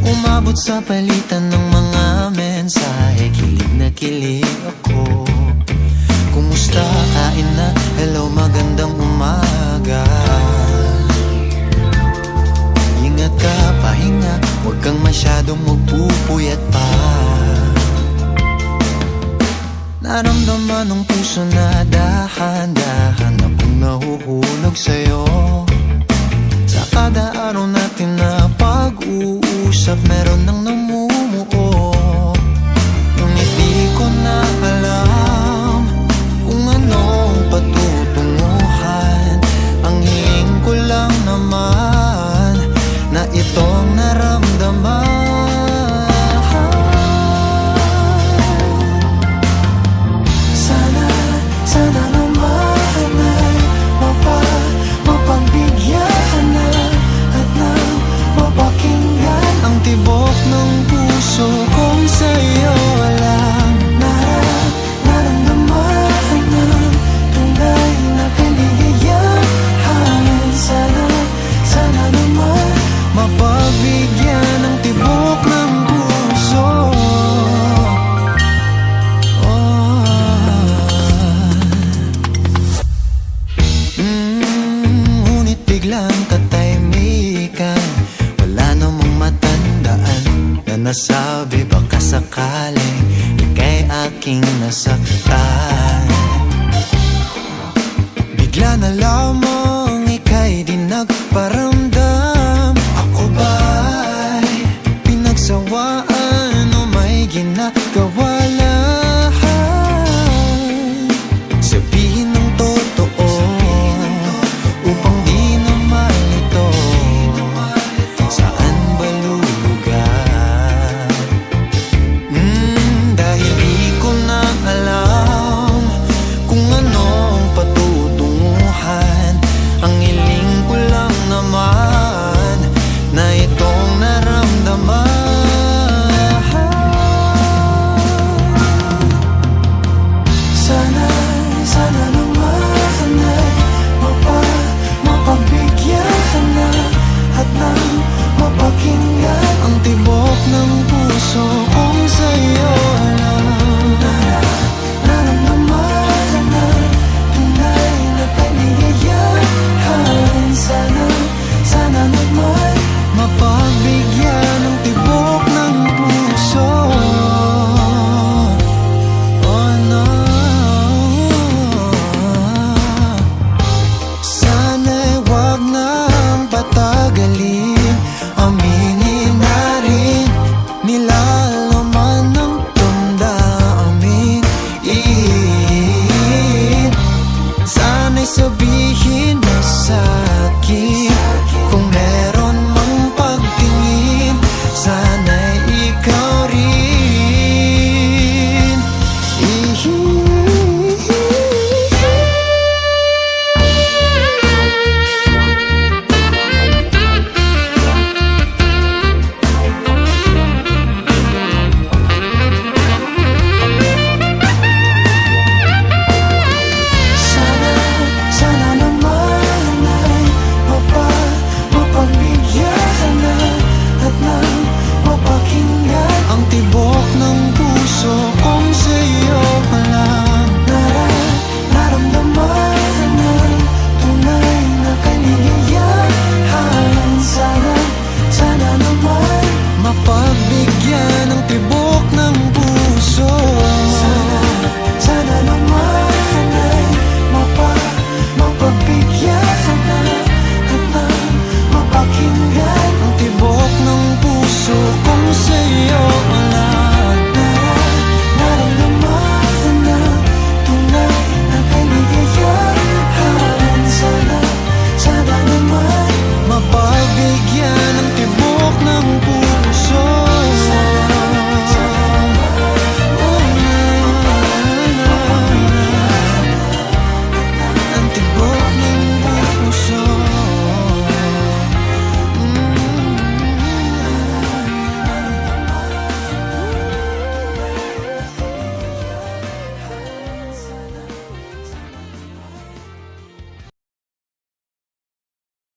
Umabot sa palitan ng mga mensahe, kilig na kilig ako. Kumusta, kain na, hello, magandang umaga. Ingat ka, pahinga, huwag kang masyadong magpupuyat pa. Naramdaman ng puso na dahan-dahan akong nahuhulog sa'yo. Sa kada araw natin na pag-uusap, meron nang namumuo. Ngunit di ko na alam kung anong patutunguhan. Ang hiling ko lang naman na itong naramdaman. Sana naman ay mapagbigyan na at nang mapakinggan ang tibok ng puso kong sa'yo lang naramdaman ng tunay na kaligayahan. Sana naman mapagbigyan ang tibok ng puso. Ngunit biglang katahimikan, wala namang matandaan na nasabi baka sakaling ika'y aking nasaktan. Bigla na lamang ika'y di nagparamdam. Ako ba'y pinagsawaan o may ginagawa lang? Sabihin ng totoo upang di na malito. Saan ba lulugar? Dahil di ko na alam kung anong patutunguhan. Ang hiling ko lang naman na itong naramdaman. Sana naman ay mapagbigyan na at nang mapakinggan ang tibok ng puso